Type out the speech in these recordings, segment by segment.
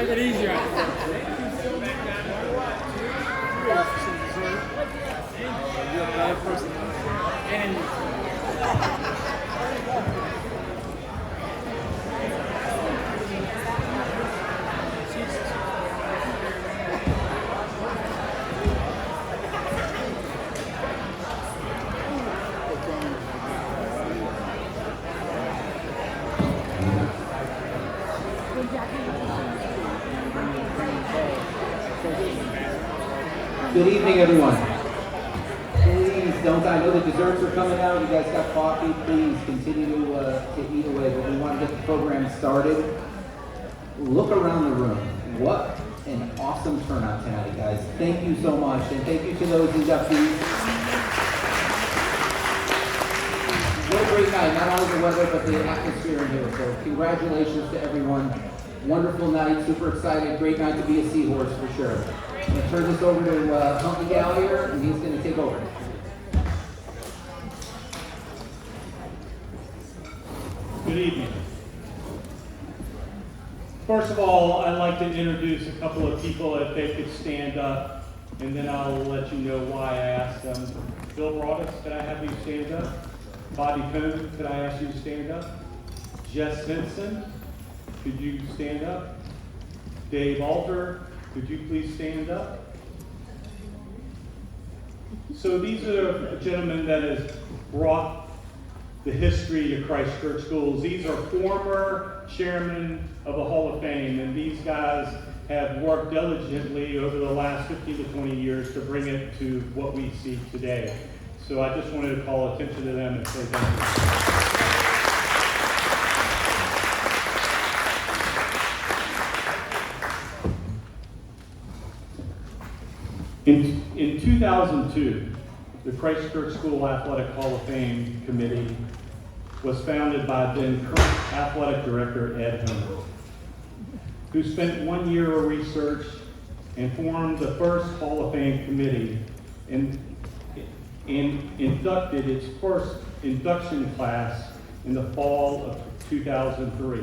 it easier. Good evening, everyone. Please don't, I know the desserts are coming out. You guys got coffee. Please continue to eat away, but we want to get the program started. Look around the room. What an awesome turnout tonight, guys. Thank you so much, and thank you to those inductees. What a great night, not only the weather, but the atmosphere in here. So congratulations to everyone. Wonderful night, super excited, great night to be a Seahorse for sure. I'm going to turn this over to Huntley Gallagher, and he's going to take over. Good evening. First of all, I'd like to introduce a couple of people if they could stand up, and then I'll let you know why I asked them. Bill Broadus, could I have you stand up? Bobby Cohn, could I ask you to stand up? Jess Simpson, could you stand up? Dave Alter, could you please stand up? So these are gentlemen that has brought the history to Christ Church Schools. These are former chairmen of the Hall of Fame, and these guys have worked diligently over the last 15 to 20 years to bring it to what we see today. So I just wanted to call attention to them and say thank you. In 2002, the Christ Church School Athletic Hall of Fame Committee was founded by then current athletic director Ed Homer, who spent 1 year of research and formed the first Hall of Fame committee and inducted its first induction class in the fall of 2003.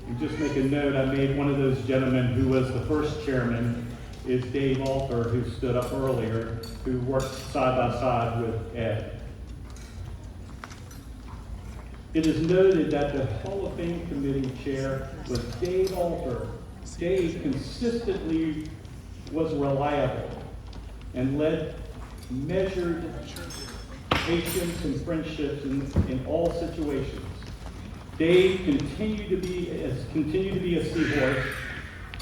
And just make a note, I made one of those gentlemen who was the first chairman is Dave Alter, who stood up earlier, who worked side by side with Ed. It is noted that the Hall of Fame Committee chair was Dave Alter. Dave consistently was reliable and led measured patience and friendships in all situations. Dave continued to be a Seahorse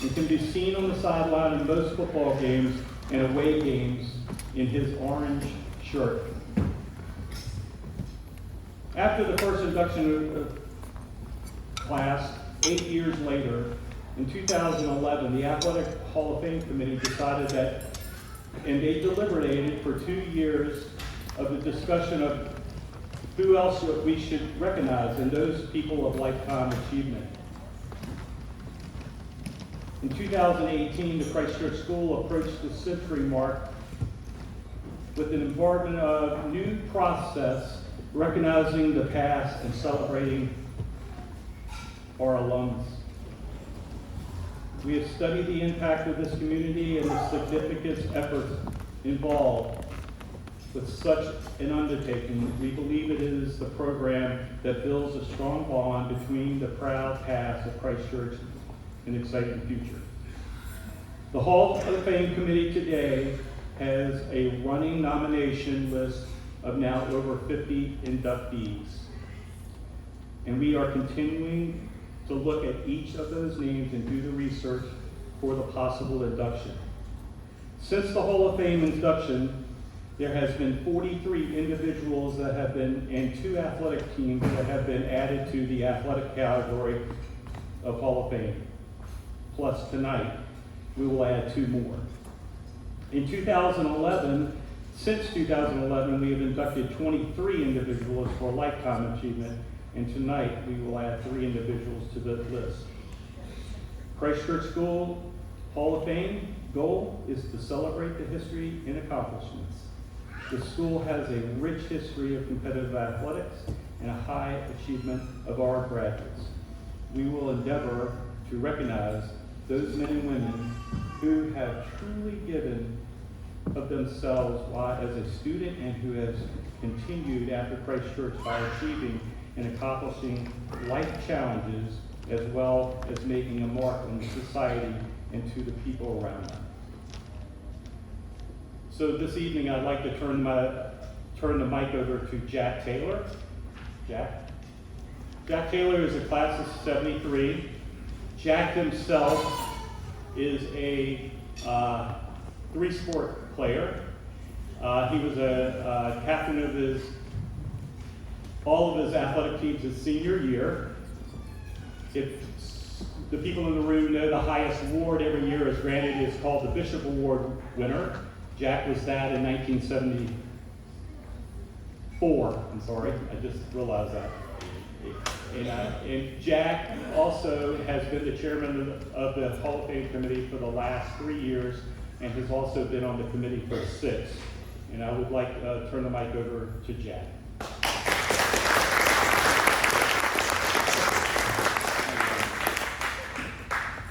and can be seen on the sideline in most football games and away games in his orange shirt. After the first induction class, 8 years later, in 2011, the Athletic Hall of Fame Committee decided that, and they deliberated for 2 years of the discussion of who else we should recognize and those people of lifetime achievement. In 2018, the Christ Church School approached the century mark with an embarkment of new process, recognizing the past and celebrating our alums. We have studied the impact of this community and the significant efforts involved with such an undertaking. We believe it is the program that builds a strong bond between the proud past of Christ Church and exciting future. The Hall of Fame Committee today has a running nomination list of now over 50 inductees. And we are continuing to look at each of those names and do the research for the possible induction. Since the Hall of Fame induction, there has been 43 individuals that have been, and 2 athletic teams that have been added to the athletic category of Hall of Fame. Plus tonight, we will add 2 more. In 2011, since 2011, we have inducted 23 individuals for lifetime achievement, and tonight we will add 3 individuals to the list. Christ Church School Hall of Fame goal is to celebrate the history and accomplishments. The school has a rich history of competitive athletics and a high achievement of our graduates. We will endeavor to recognize those men and women who have truly given of themselves while as a student and who has continued after Christ Church by achieving and accomplishing life challenges as well as making a mark on society and to the people around them. So this evening I'd like to turn the mic over to Jack Taylor. Jack Taylor is a class of 73. Jack himself is a three-sport player. He was a captain of all of his athletic teams his senior year. If the people in the room know, the highest award every year is granted is called the Bishop Award winner. Jack was that in 1974. I'm sorry, I just realized that. And Jack also has been the chairman of the Hall of Fame committee for the last 3 years and has also been on the committee for 6. And I would like to turn the mic over to Jack.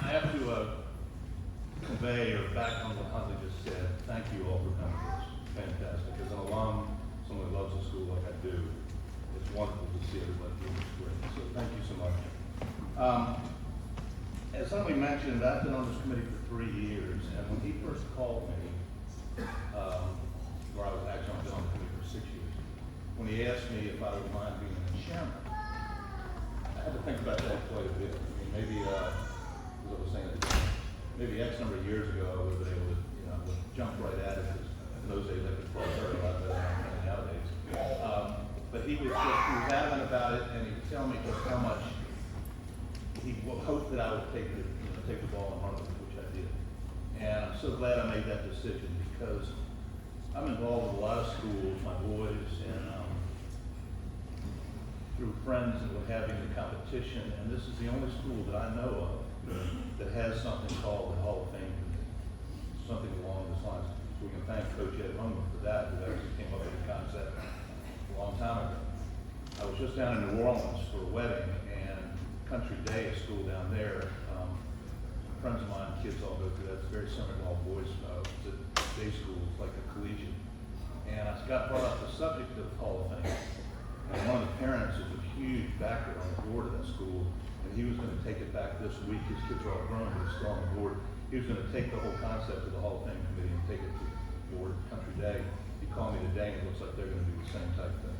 I have to convey or back on what Huntley just said. Thank you all for coming. It's fantastic. As an alum, someone who loves the school like I do, it's wonderful to see everybody doing this great. So thank you so much. As Huntley mentioned, I've been on this committee for 3 years, and when he first called me, where I was actually I've been on the committee for 6 years, when he asked me if I would mind being the chairman, I had to think about that quite a bit. I mean, maybe, as I was saying, maybe X number of years ago, I would have been able to, would jump right at it, because in those days I could throw a lot better than nowadays. But he was adamant about it, and he would tell me just how much he hoped that I would take the ball and run with it, which I did. And I'm so glad I made that decision, because I'm involved with a lot of schools, my boys, and through friends and what have you in the competition, and this is the only school that I know of that has something called the Hall of Fame Committee, something along those lines. So we can thank Coach Ed Rungman for that, who actually came up with the concept a long time ago. I was just down in New Orleans for a wedding, and Country Day, a school down there, friends of mine, kids all go through that. It's very similar to all boys day school, it's like a collegiate. And I got brought up the subject of Hall of Fame. And one of the parents is a huge backer on the board of that school, and he was going to take it back this week. His kids are all grown, but he's still on the board. He was going to take the whole concept of the Hall of Fame committee and take it to the board Country Day. He called me today, and it looks like they're going to do the same type thing.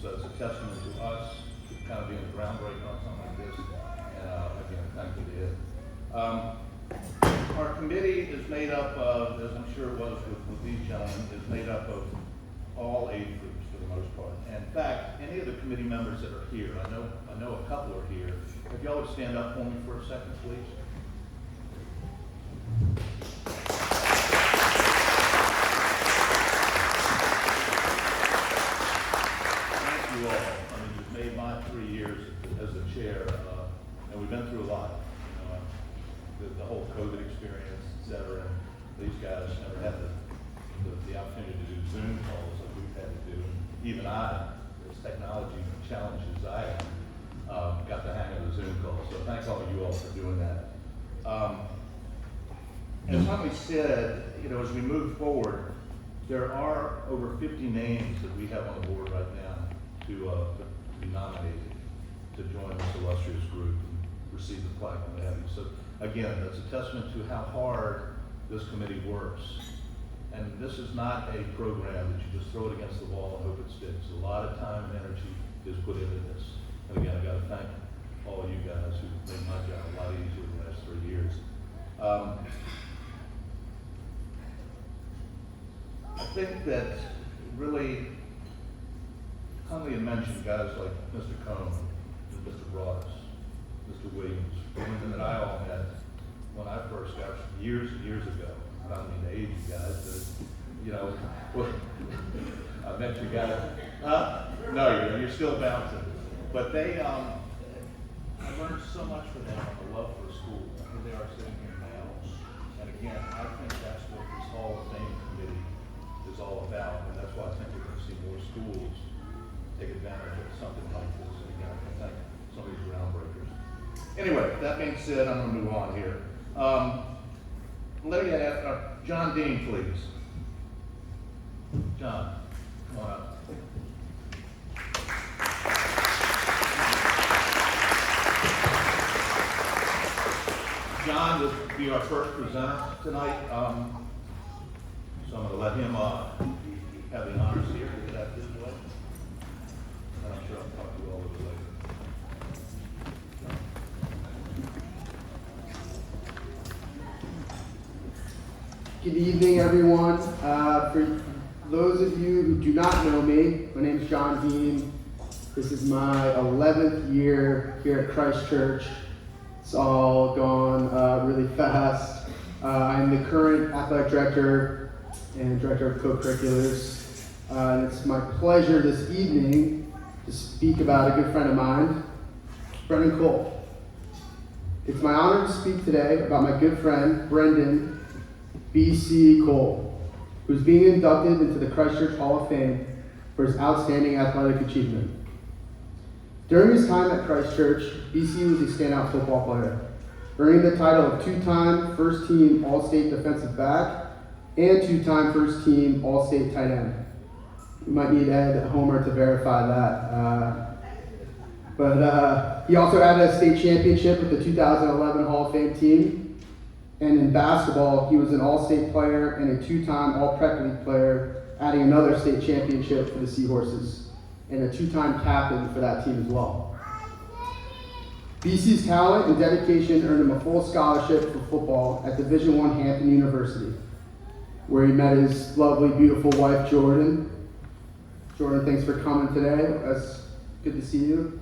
So it's a testament to us kind of being the groundbreaker on something like this, and again, thank you to Ed. Our committee is made up of, as I'm sure it was with these gentlemen, is made up of all age groups for the most part. And in fact, any of the committee members that are here, I know a couple are here. If y'all would stand up for me for a second, please. Thank you all. I mean, you've made my 3 years as the chair, and we've been through a lot. The whole COVID experience, et cetera. And these guys never had the opportunity to do Zoom calls like we've had to do. And even I, as technology challenges I have, got the hang of the Zoom calls. So thanks all of you all for doing that. As Huntley said, as we move forward, there are over 50 names that we have on the board right now to be nominated to join this illustrious group and receive the plaque and what have you. So again, that's a testament to how hard this committee works. And this is not a program that you just throw it against the wall and hope it sticks. A lot of time and energy is put into this. And again, I got to thank all of you guys who made my job a lot easier the last 3 years. I think that really, Huntley had mentioned guys like Mr. Cohn, Mr. Broadus, Mr. Williams, women that I all met when I first got years and years ago. I don't mean to age you guys, but I met you guys. No, you're still bouncing. But they, I learned so much from them on the love for school. Here they are sitting here now. And again, I think that's what this Hall of Fame committee is all about. And that's why I think we're going to see more schools take advantage of something like this. And again, I can thank some of these groundbreakers. Anyway, that being said, I'm going to move on here. Let me ask, John Dean, please. John, come on up. John will be our first presenter tonight. So I'm going to let him have the honors here. Get that this way. And I'm sure I'll talk to you all of it later. Good evening, everyone. For those of you who do not know me, my name is John Dean. This is my 11th year here at Christ Church. It's all gone really fast. I'm the current athletic director and director of co-curriculars. And it's my pleasure this evening to speak about a good friend of mine, Brendan Cole. It's my honor to speak today about my good friend, Brendan B.C. Cole, who's being inducted into the Christ Church Hall of Fame for his outstanding athletic achievement. During his time at Christ Church, B.C. was a standout football player, earning the title of two-time first-team All-State defensive back and two-time first-team All-State tight end. We might need Ed Homer to verify that. But he also had a state championship with the 2011 Hall of Fame team. And in basketball, he was an All-State player and a two-time All-Prep League player, adding another state championship for the Seahorses, and a two-time captain for that team as well. BC's talent and dedication earned him a full scholarship for football at Division I Hampton University, where he met his lovely, beautiful wife, Jordan. Jordan, thanks for coming today. It's good to see you.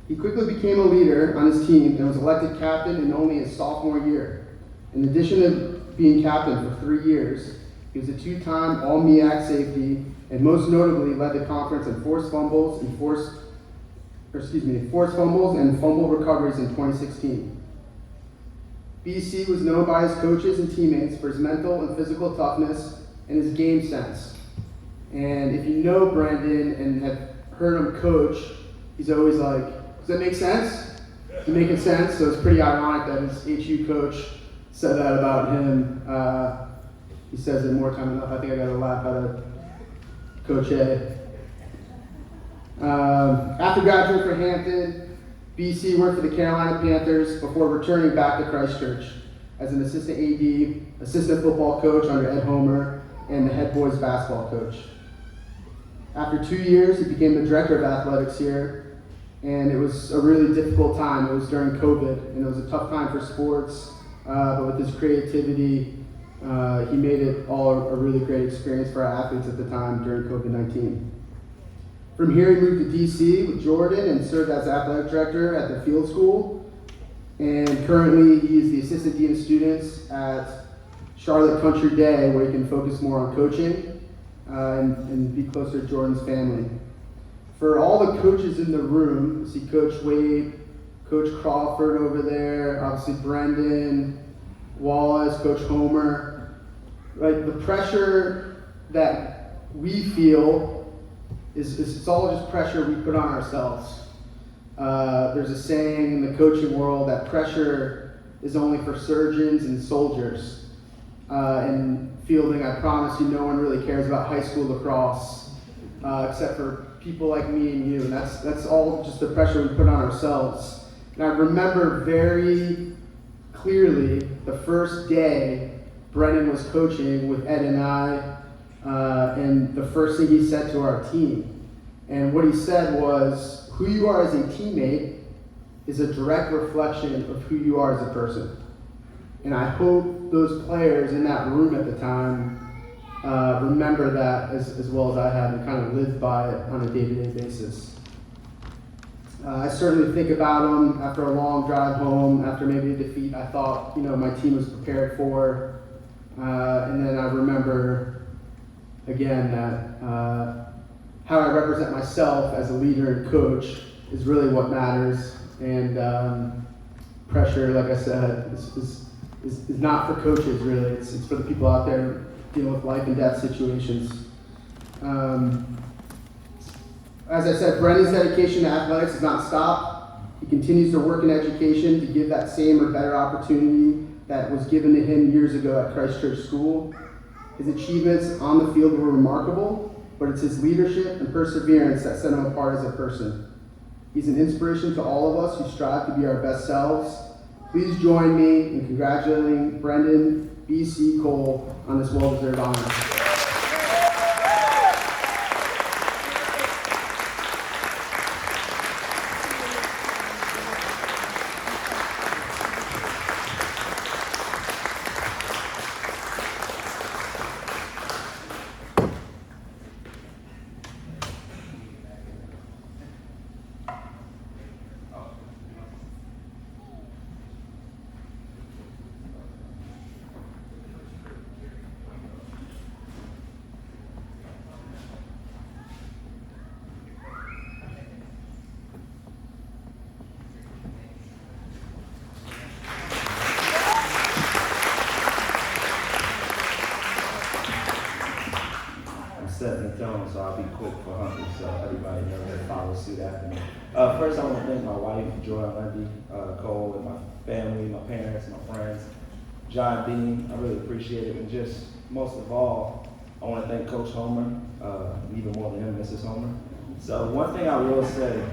He quickly became a leader on his team and was elected captain in only his sophomore year. In addition to being captain for 3 years, he was a two-time All-MEAC safety and most notably led the conference in forced fumbles and fumble recoveries in 2016. BC was known by his coaches and teammates for his mental and physical toughness and his game sense. And if you know Brendan and have heard him coach, he's always like, does that make sense? Is it making sense? So it's pretty ironic that his HU coach said that about him. He says it more time than enough. I think I got a laugh out of Coach A. After graduating from Hampton, BC worked for the Carolina Panthers before returning back to Christ Church as an assistant AD, assistant football coach under Ed Homer, and the head boys basketball coach. After 2 years, he became the director of athletics here, and it was a really difficult time. It was during COVID, and it was a tough time for sports, but with his creativity, he made it all a really great experience for our athletes at the time during COVID-19. From here, he moved to DC with Jordan and served as athletic director at the field school. And currently, he is the assistant dean of students at Charlotte Country Day, where he can focus more on coaching and be closer to Jordan's family. For all the coaches in the room, you see Coach Wade, Coach Crawford over there, obviously Brendan, Wallace, Coach Homer. Right, the pressure that we feel it's all just pressure we put on ourselves. There's a saying in the coaching world that pressure is only for surgeons and soldiers. In fielding, I promise you, no one really cares about high school lacrosse, except for people like me and you. And that's all just the pressure we put on ourselves. And I remember very clearly the first day Brendan was coaching with Ed and I, and the first thing he said to our team. And what he said was, who you are as a teammate is a direct reflection of who you are as a person. And I hope those players in that room at the time remember that as well as I had, and kind of live by it on a day-to-day basis. I certainly think about him after a long drive home, after maybe a defeat I thought my team was prepared for. And then I remember again that how I represent myself as a leader and coach is really what matters. And pressure, like I said, is not for coaches really. It's for the people out there dealing with life and death situations. As I said, Brendan's dedication to athletics has not stopped. He continues to work in education to give that same or better opportunity that was given to him years ago at Christ Church School. His achievements on the field were remarkable, but it's his leadership and perseverance that set him apart as a person. He's an inspiration to all of us who strive to be our best selves. Please join me in congratulating Brendan B.C. Cole on this well-deserved honor. Setting the tone, so I'll be quick for Huntley, so everybody knows that follows suit after me. First, I want to thank my wife, Joy Lundy Cole, and my family, my parents, my friends, John Dean. I really appreciate it, and just most of all, I want to thank Coach Homer, even more than him, Mrs. Homer. So one thing I will say,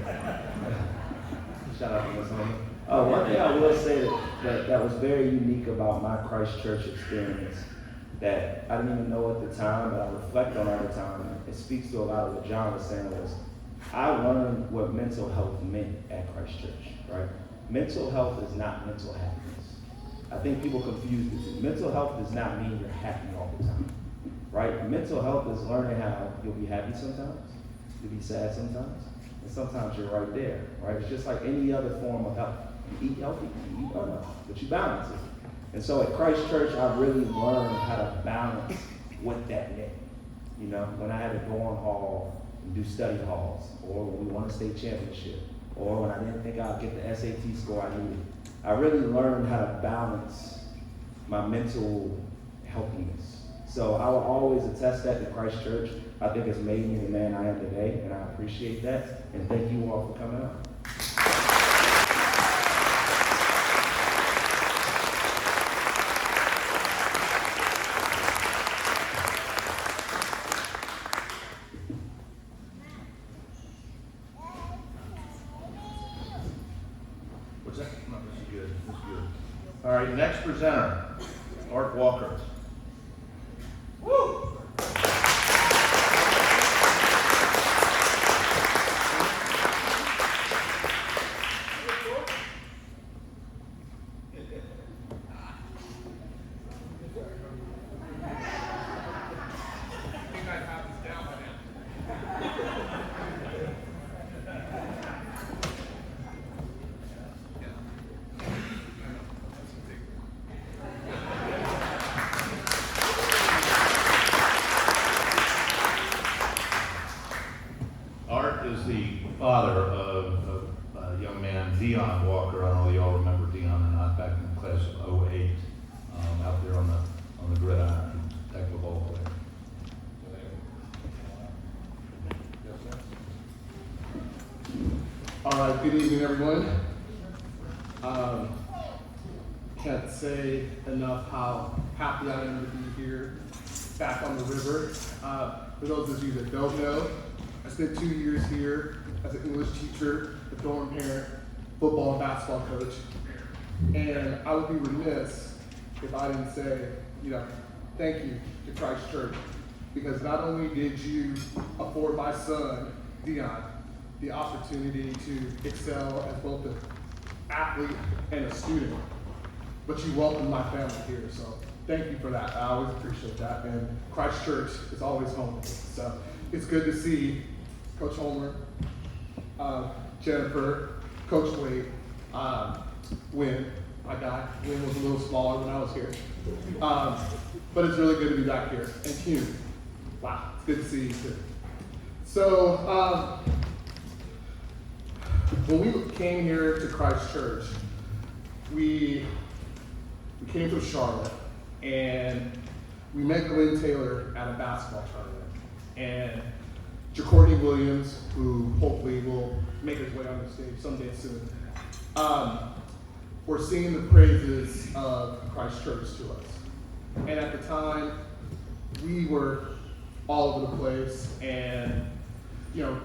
shout out to Mrs. Homer. One thing I will say that was very unique about my Christ Church experience, that I didn't even know at the time, but I reflect on all the time. It speaks to a lot of what John was saying was, I learned what mental health meant at Christ Church, right? Mental health is not mental happiness. I think people confuse the two. Mental health does not mean you're happy all the time, right? Mental health is learning how you'll be happy sometimes, you'll be sad sometimes, and sometimes you're right there, right? It's just like any other form of health. You eat healthy, you eat unhealthy, but you balance it. And so at Christ Church, I really learned how to balance what that meant. You know, when I had to go on hall and do study halls, or when we won a state championship, or when I didn't think I'd get the SAT score I needed. I really learned how to balance my mental healthiness. So I will always attest that to Christ Church. I think it's made me the man I am today, and I appreciate that. And thank you all for coming out. What's that? No, this is good. This is good. All right, next presenter, Art Walker. Woo! Art is the father of a young man, Dion Walker. I don't know if y'all remember Dion or not, back in the class of 08, out there on the gridiron, heck of a ball player. All right, good evening, everyone. Can't say enough how happy I am to be here, back on the river. For those of you that don't know, I spent 2 years here as an English teacher, a dorm parent, football and basketball coach. And I would be remiss if I didn't say, thank you to Christ Church, because not only did you afford my son, Dion, the opportunity to excel as both an athlete and a student, but you welcomed my family here, so thank you for that. I always appreciate that, and Christ Church is always home. So it's good to see Coach Homer, Jennifer, Coach Wade, Wynn, my guy. Wynn was a little smaller when I was here. But it's really good to be back here. And Hugh, wow, it's good to see you too. So, when we came here to Christ Church, we came from Charlotte, and we met Glenn Taylor at a basketball tournament. And Jacourtney Williams, who hopefully will make his way on the stage someday soon. were singing the praises of Christ Church to us. And at the time, we were all over the place, and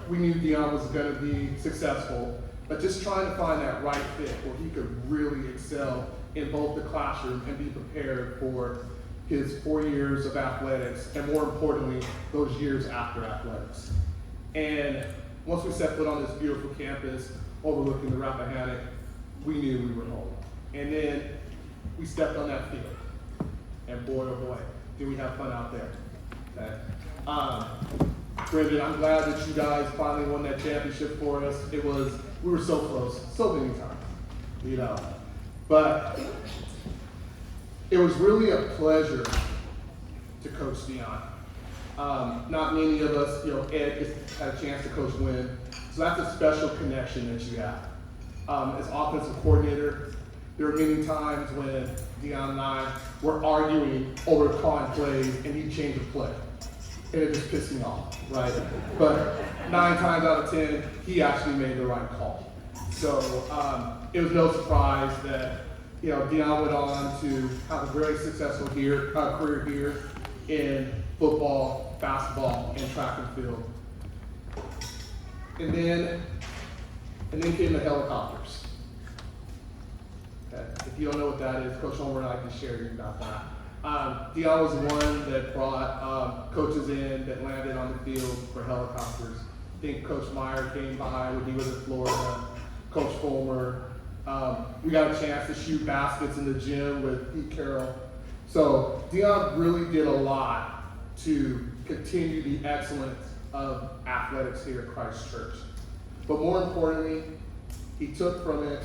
we knew Dion was going to be successful, but just trying to find that right fit where he could really excel in both the classroom and be prepared for his 4 years of athletics, and more importantly, those years after athletics. And once we set foot on this beautiful campus overlooking the Rappahannock, we knew we were home. And then we stepped on that field, and boy, oh boy, did we have fun out there. Okay. Brendan, I'm glad that you guys finally won that championship for us. We were so close, so many times, But it was really a pleasure to coach Dion. Not many of us, Ed had a chance to coach Wynn, so that's a special connection that you have. As offensive coordinator, there were many times when Dion and I were arguing over calling plays, and he'd change a play. And it just pissed me off, right? But 9 times out of 10, he actually made the right call. So it was no surprise that Dion went on to have a very successful career here in football, basketball, and track and field. And then came the helicopters. Okay. If you don't know what that is, Coach Homer and I can share you about that. Dion was the one that brought coaches in that landed on the field for helicopters. I think Coach Meyer came by when he was in Florida, Coach Fulmer. We got a chance to shoot baskets in the gym with Pete Carroll. So Dion really did a lot to continue the excellence of athletics here at Christ Church. But more importantly, he took from it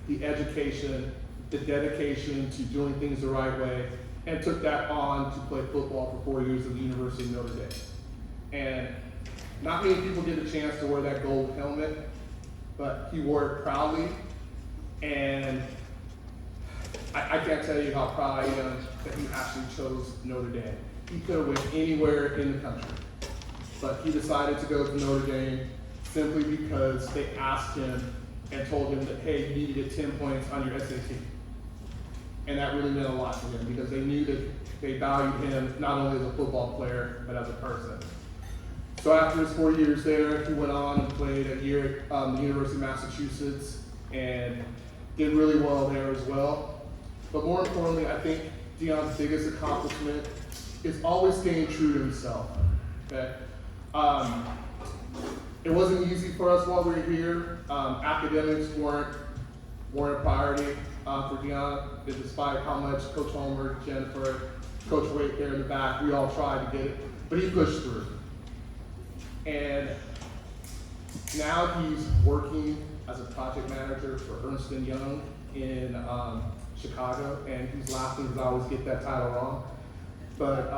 the education, the dedication to doing things the right way, and took that on to play football for 4 years at the University of Notre Dame. And not many people get the chance to wear that gold helmet, but he wore it proudly. And I can't tell you how proud I am that he actually chose Notre Dame. He could have went anywhere in the country, but he decided to go to Notre Dame simply because they asked him and told him that, hey, you need to get 10 points on your SAT. And that really meant a lot to him because they knew that they valued him not only as a football player, but as a person. So after his 4 years there, he went on and played a year at the University of Massachusetts and did really well there as well. But more importantly, I think Dion's biggest accomplishment is always staying true to himself. Okay? It wasn't easy for us while we were here. Academics weren't a priority for Dion, despite how much Coach Homer, Jennifer, Coach Waite there in the back, we all tried to get it, but he pushed through. And now he's working as a project manager for Ernst & Young in Chicago, and he's laughing because I always get that title wrong. But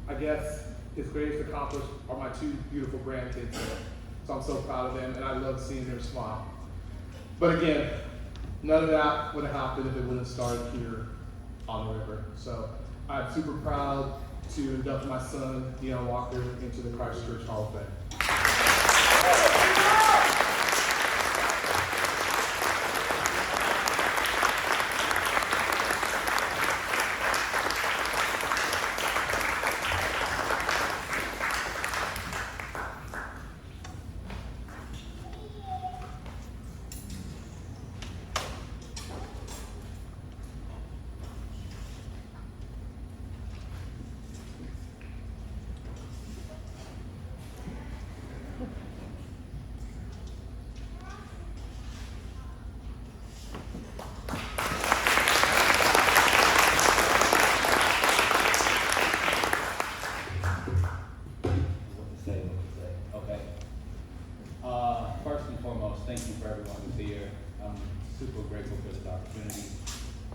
I guess his greatest accomplishment are my 2 beautiful grandkids there. So I'm so proud of them, and I love seeing their smile. But again, none of that would have happened if it wouldn't have started here on the river. So I'm super proud to induct my son, Dion Walker, into the Christ Church Hall of Fame. Okay. First and foremost, thank you for everyone who's here. I'm super grateful for this opportunity.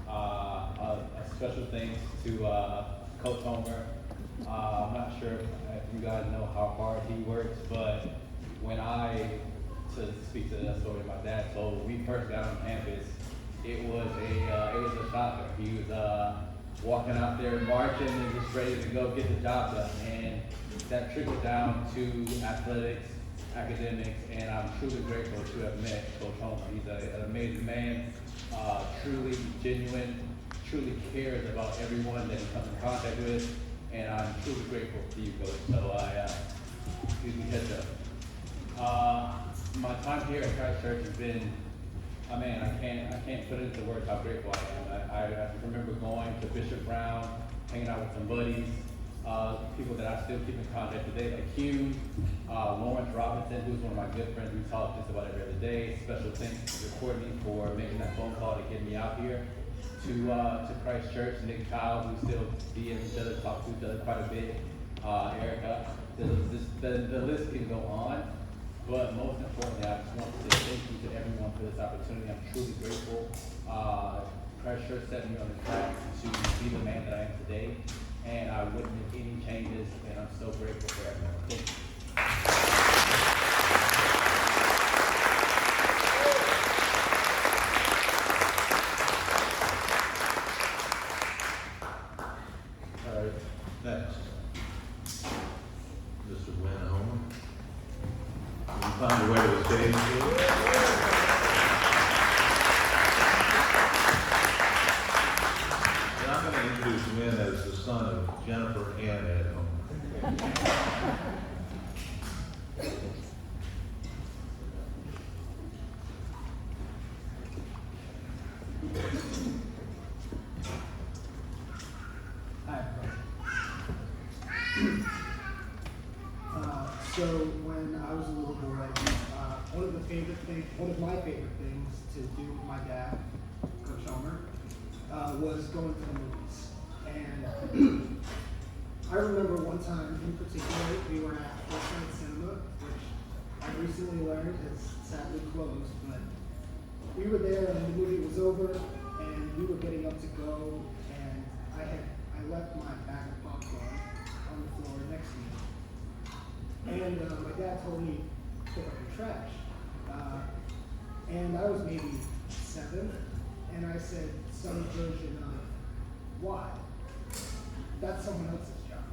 A special thanks to Coach Homer. I'm not sure if you guys know how hard he works, but to speak to that story my dad told, when we first got on campus, it was a shocker. He was walking out there marching and just ready to go get the job done. And that trickled down to athletics, academics, and I'm truly grateful to have met Coach Homer. He's an amazing man, truly genuine, truly cares about everyone that he comes in contact with, and I'm truly grateful to you, Coach. So excuse me, heads up. My time here at Christ Church has been, man, I can't put it into words how grateful I am. I remember going to Bishop Brown, hanging out with some buddies, people that I still keep in contact today, like Hugh, Lawrence Robinson, who's one of my good friends. We talk just about every other day. Special thanks to Courtney for making that phone call to get me out here to Christ Church. Nick Kyle, we still see each other, talk to each other quite a bit. Erica, the list can go on. But most importantly, I just want to say thank you to everyone for this opportunity. I'm truly grateful. Christ Church set me on the track to be the man that I am today, and I wouldn't make any changes, and I'm so grateful for everyone. Thank you. All right, next. Mr. Wynn Homer. Will you find your way to the stage, please? And I'm going to introduce Wynn as the son of Jennifer and Ed Homer. Hi, everybody. So when I was a little boy, one of my favorite things to do with my dad, Coach Homer, was going to the movies. And I remember one time in particular, we were at Foresight Cinema, which I recently learned has sadly closed, but we were there and the movie was over and we were getting up to go, and I left my bag of popcorn on the floor next to me. And my dad told me to pick up the trash. And I was maybe 7, and I said some version of, why? That's someone else's job.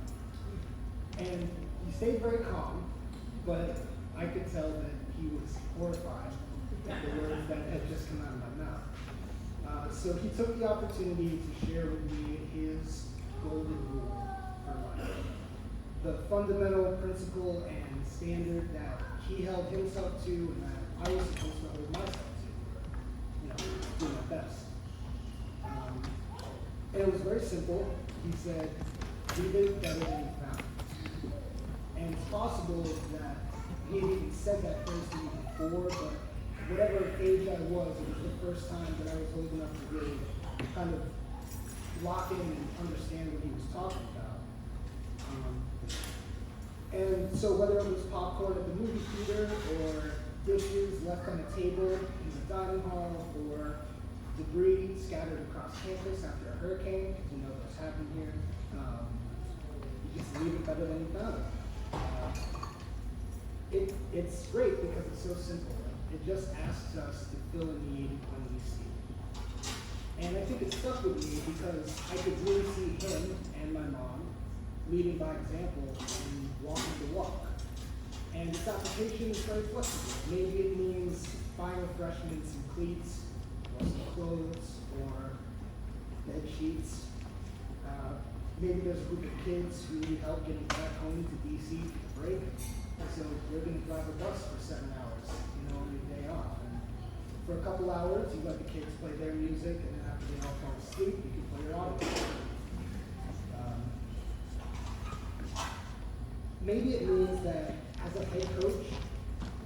And he stayed very calm, but I could tell that he was horrified at the words that had just come out of my mouth. So he took the opportunity to share with me his golden rule for life. The fundamental principle and standard that he held himself to and that I was supposed to hold myself to. Do my best. And it was very simple. He said, leave it better than you found it. And it's possible that he had even said that phrase to me before, but whatever age I was, it was the first time that I was old enough to really kind of lock in and understand what he was talking about. And so whether it was popcorn at the movie theater or dishes left on a table in the dining hall or debris scattered across campus after a hurricane, because you know those happen here, you just leave it better than you found it. It's great because it's so simple. It just asks us to fill a need when we see it. And I think it stuck with me because I could really see him and my mom leading by example and walking the walk. And its application is very flexible. Maybe it means buying refreshments and cleats, or some clothes, or bed sheets. Maybe there's a group of kids who need help getting back home to DC for the break. So they're going to drive a bus for 7 hours, on your day off. And for a couple hours, you let the kids play their music, and then after they all fall asleep, you can play your audio. Maybe it means that as a head coach,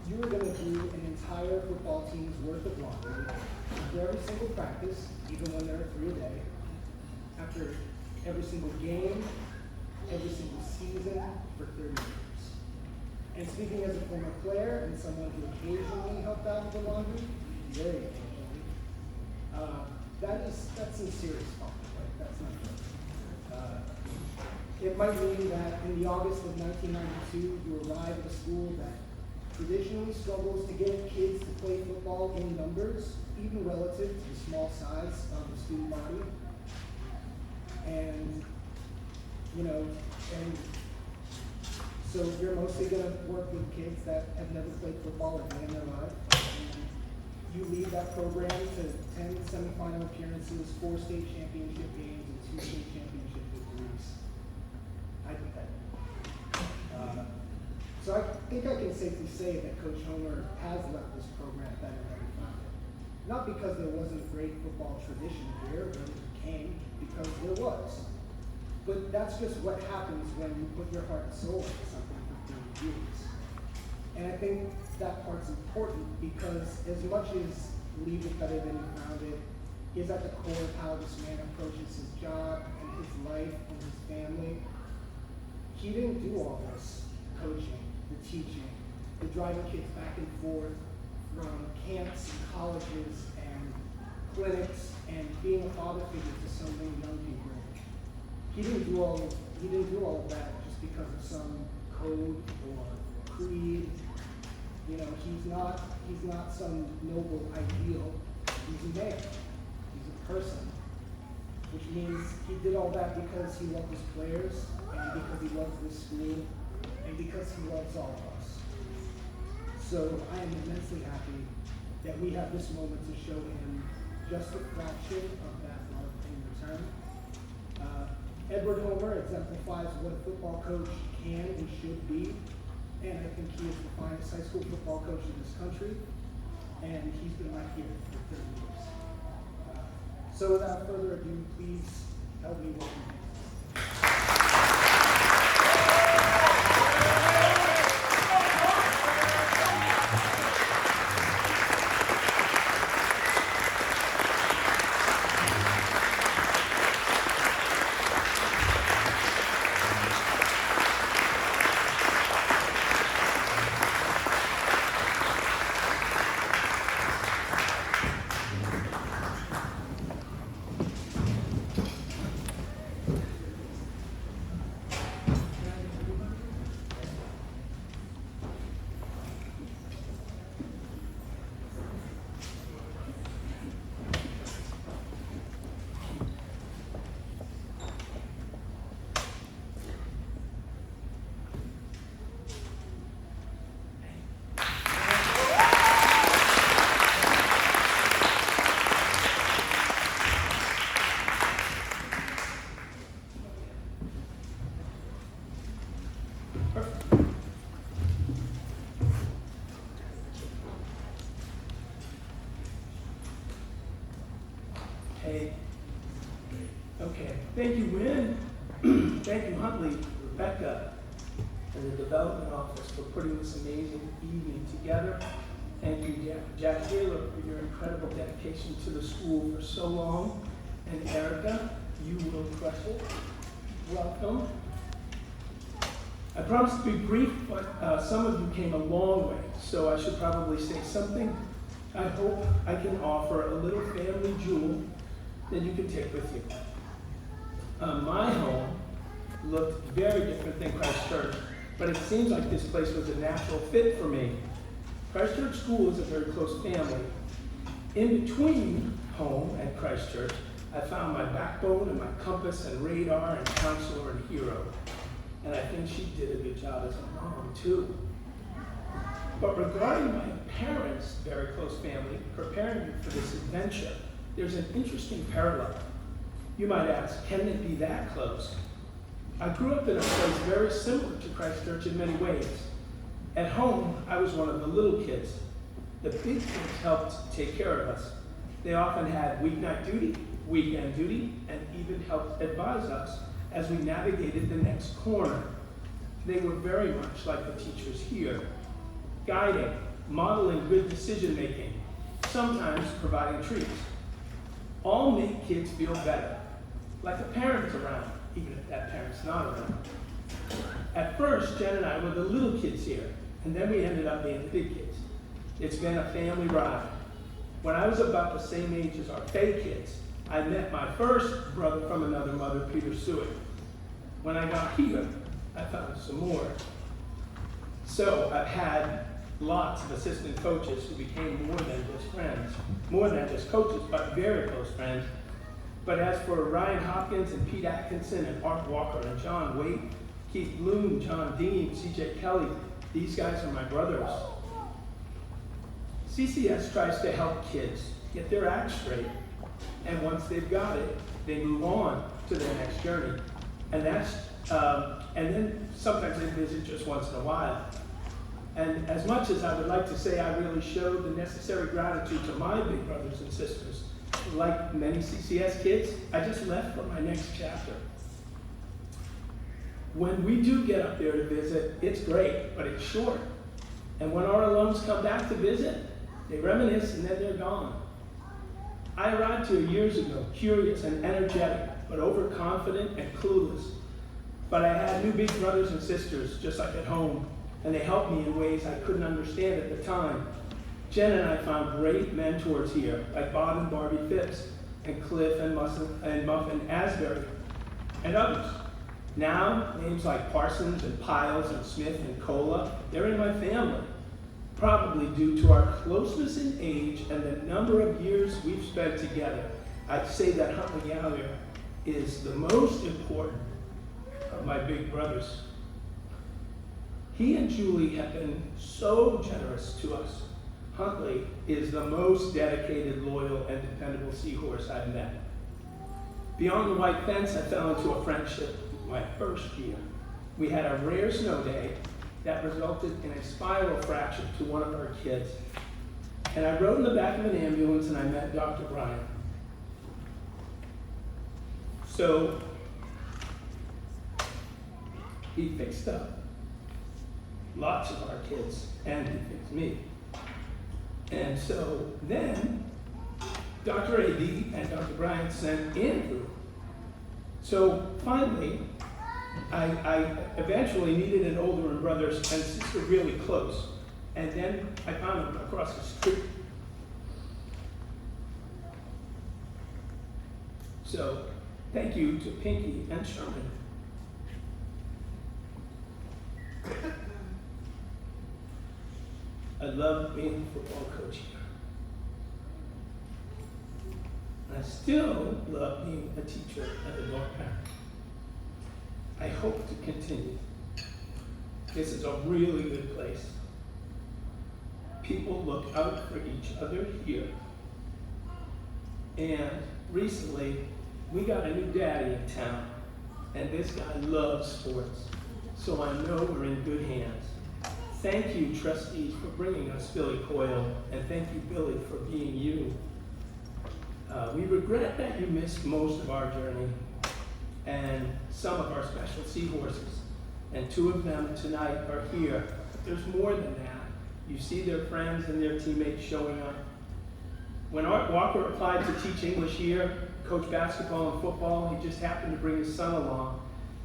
you are going to do an entire football team's worth of laundry after every single practice, even when there are 3 a day, after every single game, every single season for 30 years. And speaking as a former player and someone who occasionally helped out with the laundry, very occasionally, that's some serious fun, right? That's not good. It might mean that in the August of 1992, you arrive at a school that traditionally struggles to get kids to play football in numbers, even relative to the small size of the student body. And, and So you're mostly gonna work with kids that have never played football a day in their life. And you lead that program to 10 semifinal appearances, 4 state championship games, and 2 state championship victories. I did that. So I think I can safely say that Coach Homer has left this program better than he found it. Not because there wasn't a great football tradition here, when it came, because there was. But that's just what happens when you put your heart and soul into something for 30 years. And I think that part's important because as much as leave it better than you found it is at the core of how this man approaches his job and his life and his family, he didn't do all this coaching, the teaching, the driving kids back and forth from camps and colleges and clinics and being a father figure to so many young people. He didn't do all of that just because of some code or creed. You know, he's not some noble ideal. He's a man. He's a person. Which means he did all that because he loved his players and because he loves this school and because he loves all of us. So I am immensely happy that we have this moment to show him just a fraction of that love in return. Edward Homer exemplifies what a football coach can and should be, and I think he is the finest high school football coach in this country, and he's been right here for 30 years. So without further ado, please help me welcome him. Hey. Okay. Thank you, Wynn. Thank you, Huntley, Rebecca, and the development office for putting this amazing evening together. Thank you, Jack Taylor, for your incredible dedication to the school for so long. And Erica, you will crush it. Welcome. I promised to be brief, but some of you came a long way, so I should probably say something. I hope I can offer a little family jewel that you can take with you. My home looked very different than Christ Church, but it seems like this place was a natural fit for me. Christ Church School is a very close family. In between home and Christ Church, I found my backbone and my compass and radar and counselor and hero. And I think she did a good job as a mom, too. But regarding my parents' very close family, preparing me for this adventure, there's an interesting parallel. You might ask, can it be that close? I grew up in a place very similar to Christ Church in many ways. At home, I was one of the little kids. The big kids helped take care of us. They often had weeknight duty, weekend duty, and even helped advise us as we navigated the next corner. They were very much like the teachers here, guiding, modeling good decision-making, sometimes providing treats. All make kids feel better, like a parent's around, even if that parent's not around. At first, Jen and I were the little kids here, and then we ended up being the big kids. It's been a family ride. When I was about the same age as our Fay kids, I met my first brother from another mother, Peter Suick. When I got here, I found some more. So I've had lots of assistant coaches who became more than just friends, more than just coaches, but very close friends. But as for Ryan Hopkins and Pete Atkinson and Art Walker and John Waite, Keith Bloom, John Dean, CJ Kelly, these guys are my brothers. CCS tries to help kids get their act straight, and once they've got it, they move on to their next journey. And and then sometimes they visit just once in a while. And as much as I would like to say I really showed the necessary gratitude to my big brothers and sisters, like many CCS kids, I just left for my next chapter. When we do get up there to visit, it's great, but it's short. And when our alums come back to visit, they reminisce and then they're gone. I arrived here years ago, curious and energetic, but overconfident and clueless. But I had new big brothers and sisters, just like at home, and they helped me in ways I couldn't understand at the time. Jen and I found great mentors here, like Bob and Barbie Phipps, and Cliff and Muffin Asbury, and others. Now, names like Parsons and Piles and Smith and Cola, they're in my family, probably due to our closeness in age and the number of years we've spent together. I'd say that Huntley Gallagher is the most important of my big brothers. He and Julie have been so generous to us. Huntley is the most dedicated, loyal, and dependable seahorse I've met. Beyond the white fence, I fell into a friendship my first year. We had a rare snow day that resulted in a spiral fracture to one of our kids. And I rode in the back of an ambulance and I met Dr. Bryan. So he fixed up lots of our kids, and he fixed me. And so then Dr. A.D. and Dr. Bryan sent Andrew. So finally, I eventually needed an older brothers and sister really close. And then I found them across the street. So thank you to Pinky and Sherman. I love being a football coach here. I still love being a teacher at the North Park. I hope to continue. This is a really good place. People look out for each other here. And recently, we got a new daddy in town, and this guy loves sports, so I know we're in good hands. Thank you, trustees, for bringing us Billy Coyle, and thank you, Billy, for being you. We regret that you missed most of our journey and some of our special seahorses, and 2 of them tonight are here. But there's more than that. You see their friends and their teammates showing up. When Art Walker applied to teach English here, coach basketball and football, he just happened to bring his son along.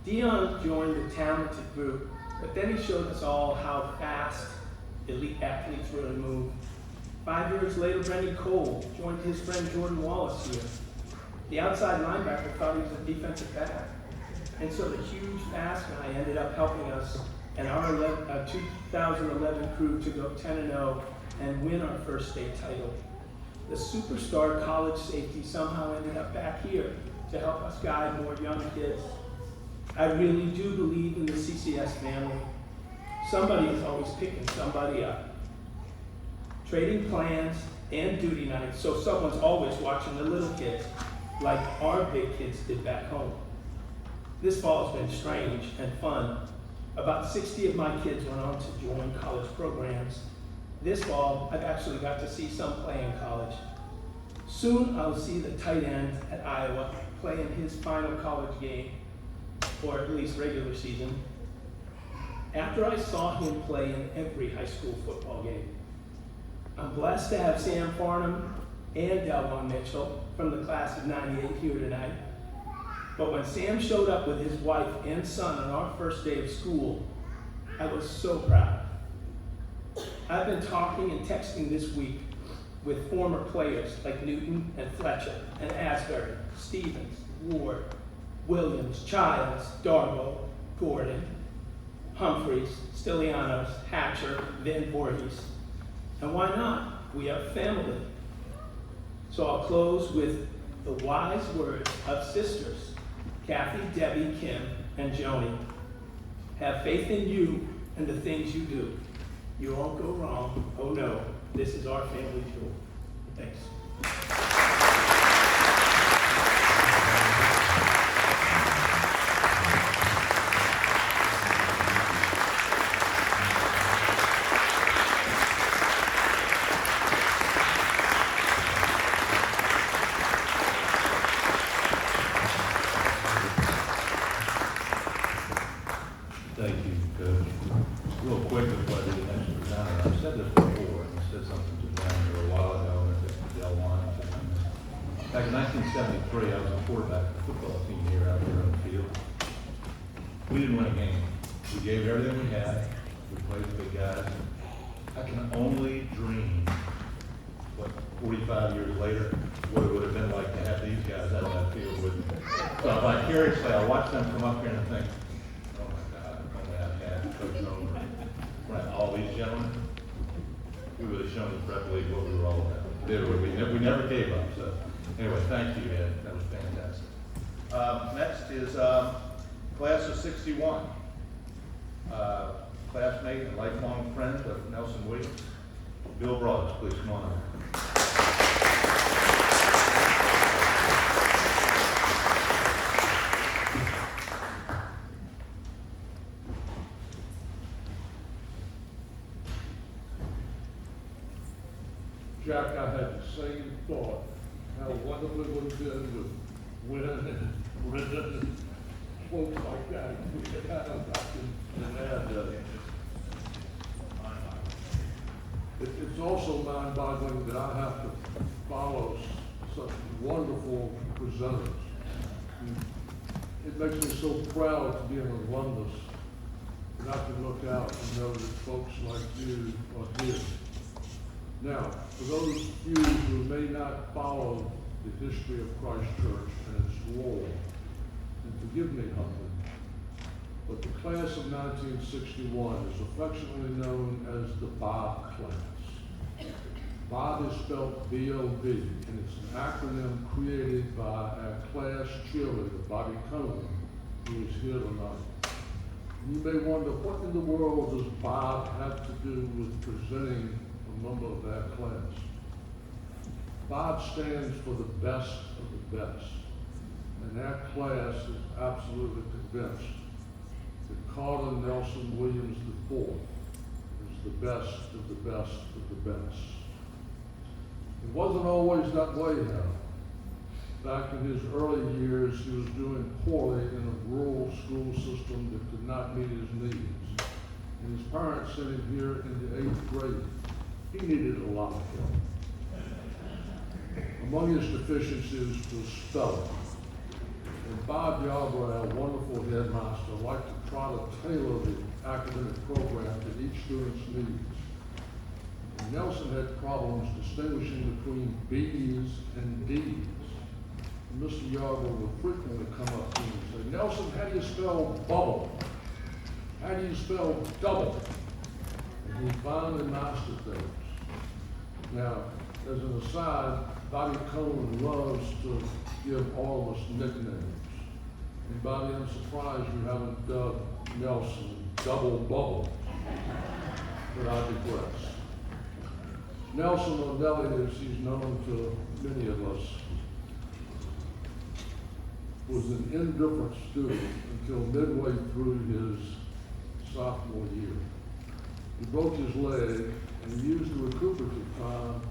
Dion joined the talented group, but then he showed us all how fast elite athletes really move. 5 years later, Brendan Cole joined his friend Jordan Wallace here. The outside linebacker thought he was a defensive back. And so the huge, fast guy ended up helping us and our 2011 crew to go 10-0 and win our first state title. The superstar college safety somehow ended up back here to help us guide more young kids. I really do believe in the CCS family. Somebody is always picking somebody up. Trading plans and duty nights, so someone's always watching the little kids, like our big kids did back home. This fall has been strange and fun. About 60 of my kids went on to join college programs. This fall, I've actually got to see some play in college. Soon, I'll see the tight end at Iowa play in his final college game, or at least regular season, after I saw him play in every high school football game. I'm blessed to have Sam Farnham and Delvon Mitchell from the class of '98 here tonight. But when Sam showed up with his wife and son on our first day of school, I was so proud. I've been talking and texting this week with former players like Newton and Fletcher and Asbury, Stevens, Ward, Williams, Childs, Darbo, Gordon, Humphreys, Stylianos, Hatcher, Van Voorhees. And why not? We are family. So I'll close with the wise words of sisters, Kathy, Debbie, Kim, and Joni. have faith in you and the things you do. You won't go wrong. Oh no, this is our family jewel. Thanks. Thank you, Coach. Real quick before I do the next presenter, I've said this before, and I said something to John here a while ago, and it's the Del Wine. Back in 1973, I was a quarterback for the football team here out there on the field. We didn't win a game. We gave everything we had. We played the big guys. I can only dream, 45 years later, what it would have been like to have these guys out on that field with me. So vicariously, I watch them come up here and think, oh my God, if only I had Coach Homer, right, all these gentlemen, we would have shown the Prep League what we were all about. We never gave up. So anyway, thank you, Ed. That was fantastic. Next is class of 61. Classmate and lifelong friend of Nelson Williams. Bill Broaddus, please come on up. Jack, I had the same thought, how wonderful it would have been with Wynn and Brenda and folks like that. We could have it's also mind-boggling that I have to follow such wonderful presenters. It makes me so proud to be an alumnus, and I can look out and know that folks like you are here. Now, for those of you who may not follow the history of Christ Church and its role, and forgive me, humbly, but the class of 1961 is affectionately known as the Bob class. Bob is spelled B-O-B, and it's an acronym created by our class cheerleader, Bobby Cohen, who is here tonight. You may wonder, what in the world does Bob have to do with presenting a member of that class? Bob stands for the best of the best, and that class is absolutely convinced that Carter Nelson Williams IV is the best of the best of the best. It wasn't always that way, though. Back in his early years, he was doing poorly in a rural school system that could not meet his needs. And his parents sent him here in the 8th grade. He needed a lot of help. Among his deficiencies was spelling. And Bob Yarbrough, our wonderful headmaster, liked to try to tailor the academic program to each student's needs. And Nelson had problems distinguishing between B's and D's. And Mr. Yarbrough would frequently come up to him and say, "Nelson, how do you spell bubble? How do you spell double?" And he finally mastered those. Now, as an aside, Bobby Cohen loves to give all of us nicknames. And Bobby, I'm surprised you haven't dubbed Nelson Double Bubble, but I digress. Nelson O'Delly, as he's known to many of us, was an indifferent student until midway through his sophomore year. He broke his leg and he used the recuperative time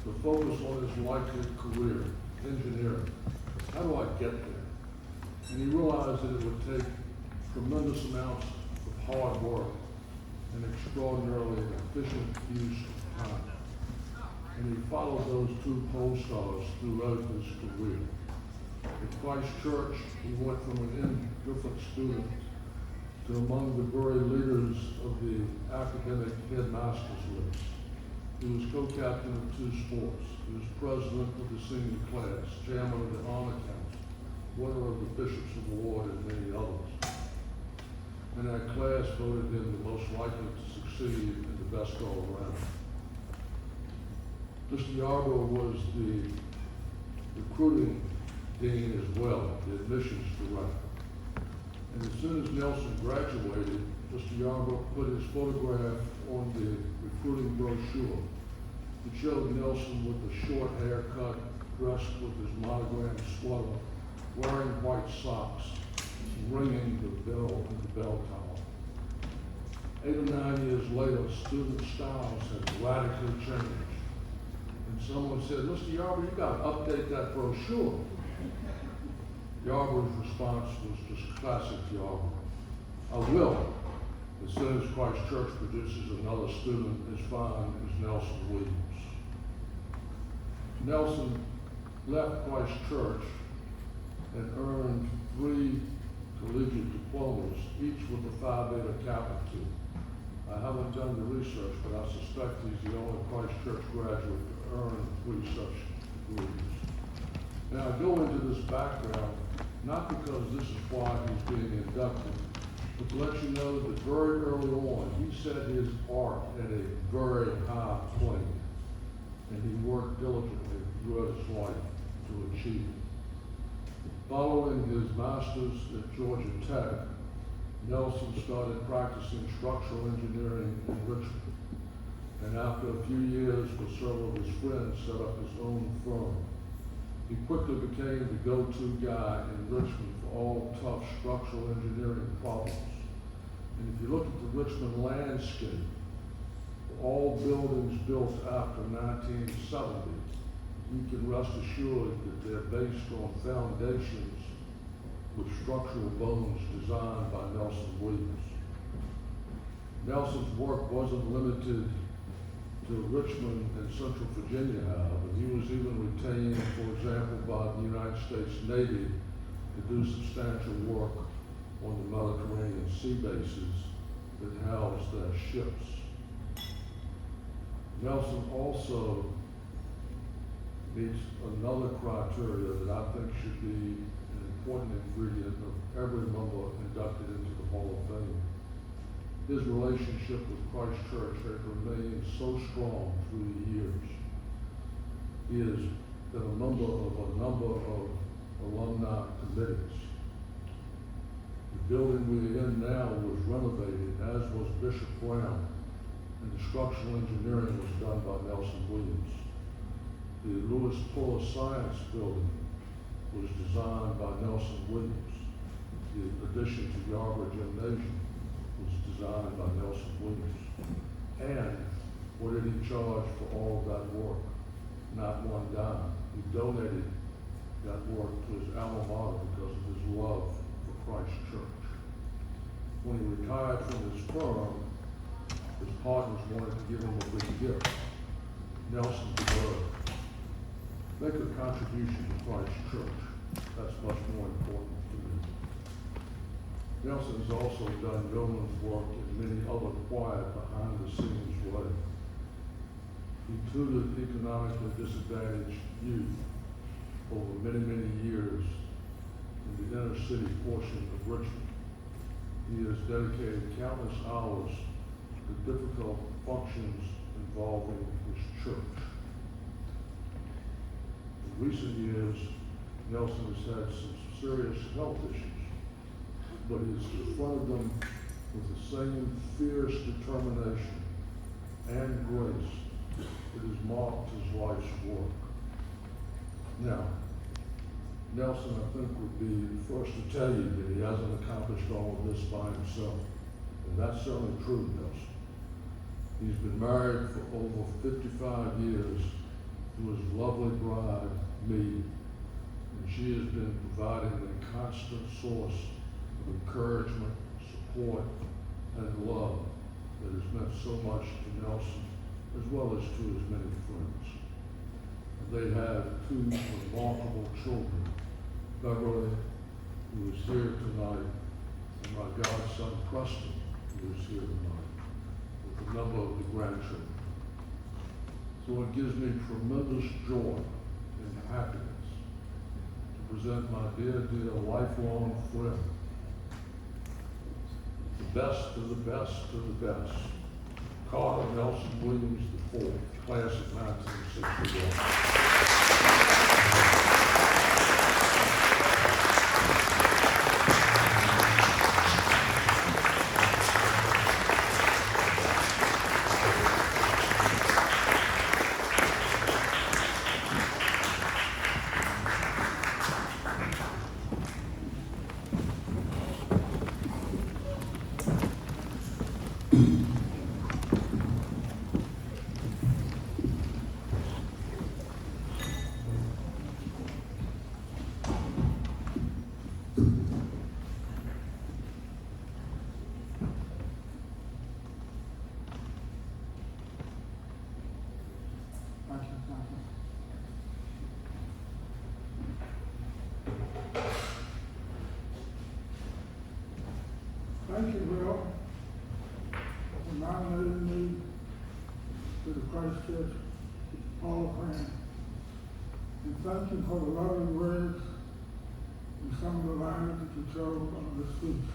to focus on his likely career, engineering. How do I get there? And he realized that it would take tremendous amounts of hard work and extraordinarily efficient use of time. And he followed those two pole stars throughout his career. At Christ Church, he went from an indifferent student to among the very leaders of the academic headmasters list. He was co-captain of 2 sports. He was president of the senior class, chairman of the honor council, winner of the Bishop's Award, and many others. And that class voted him the most likely to succeed and the best all around. Mr. Yarbrough was the recruiting dean as well, the admissions director. And as soon as Nelson graduated, Mr. Yarbrough put his photograph on the recruiting brochure. It showed Nelson with a short haircut, dressed with his monogrammed sweater, wearing white socks, ringing the bell in the bell tower. 8 or 9 years later, student styles had radically changed. And someone said, Mr. Yarbrough, you got to update that brochure. Yarbrough's response was just classic Yarbrough. I will, as soon as Christ Church produces another student as fine as Nelson Williams. Nelson left Christ Church and earned 3 collegiate diplomas, each with a Phi Beta Kappa II. I haven't done the research, but I suspect he's the only Christ Church graduate to earn 3 such degrees. Now, I go into this background not because this is why he's being inducted, but to let you know that very early on, he set his art at a very high plane, and he worked diligently throughout his life to achieve it. Following his master's at Georgia Tech, Nelson started practicing structural engineering in Richmond, and after a few years with several of his friends set up his own firm. He quickly became the go-to guy in Richmond for all tough structural engineering problems. And if you look at the Richmond landscape, all buildings built after 1970, you can rest assured that they're based on foundations with structural bones designed by Nelson Williams. Nelson's work wasn't limited to Richmond and Central Virginia, however. He was even retained, for example, by the United States Navy to do substantial work on the Mediterranean sea bases that housed their ships. Nelson also meets another criteria that I think should be an important ingredient of every member inducted into the Hall of Fame. His relationship with Christ Church has remained so strong through the years. He has been a member of a number of alumni committees. The building we're in now was renovated, as was Bishop Brown, and the structural engineering was done by Nelson Williams. The Lewis Puller Science Building was designed by Nelson Williams. The addition to Yarborough Gymnasium was designed by Nelson Williams. And what did he charge for all of that work? Not one dime. He donated that work to his alma mater because of his love for Christ Church. When he retired from his firm, his partners wanted to give him a big gift. Nelson deserved. Make a contribution to Christ Church. That's much more important to me. Nelson has also done yeoman's work in many other quiet, behind-the-scenes ways. He tutored economically disadvantaged youth over many, many years in the inner city portion of Richmond. He has dedicated countless hours to difficult functions involving his church. In recent years, Nelson has had some serious health issues, but he has confronted them with the same fierce determination and grace that has marked his life's work. Now, Nelson, I think, would be the first to tell you that he hasn't accomplished all of this by himself. And that's certainly true, Nelson. He's been married for over 55 years to his lovely bride, me, and she has been providing a constant source of encouragement, support, and love that has meant so much to Nelson as well as to his many friends. They have 2 remarkable children, Beverly, who is here tonight, and my godson, Preston, who is here tonight, with a number of the grandchildren. So it gives me tremendous joy and happiness to present my dear, dear lifelong friend, the best of the best of the best, Carter Nelson Williams IV, class of 1961. Thank you, Will, for nominating me to the Christ Church Hall of Fame. And thank you for the lovely words and some of the lines that you chose on the speech.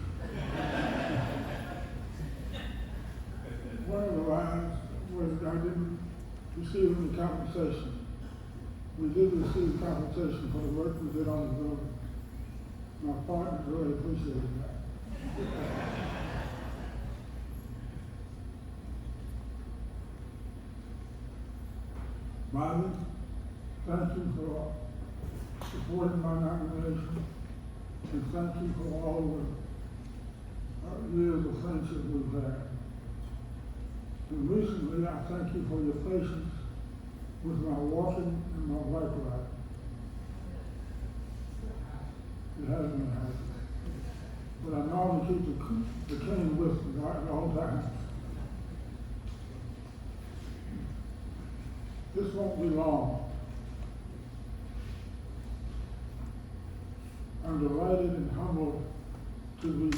One of the lines was that I didn't receive any compensation. We did receive compensation for the work we did on the building. My partners really appreciated that. Bobby, thank you for supporting my nomination, and thank you for all the years of friendship we've had. And recently, I thank you for your patience with my walking and my bike ride. It has been hard. But I normally keep the cane with me at all times. This won't be long. I'm delighted and humbled to be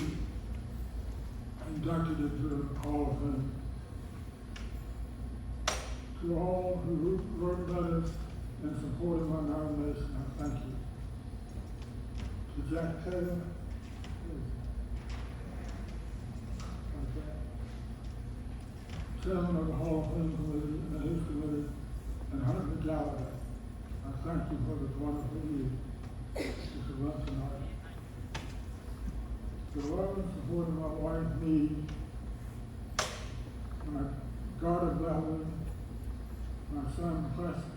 inducted into the Hall of Fame. To all who wrote letters and supported my nomination, I thank you. To Jack Taylor, Chairman of the Hall of Fame Committee and his committee, and Hunter Gallagher, I thank you for this wonderful evening. This event tonight. The love and support of my wife, me, my daughter, Bellman, my son, Preston,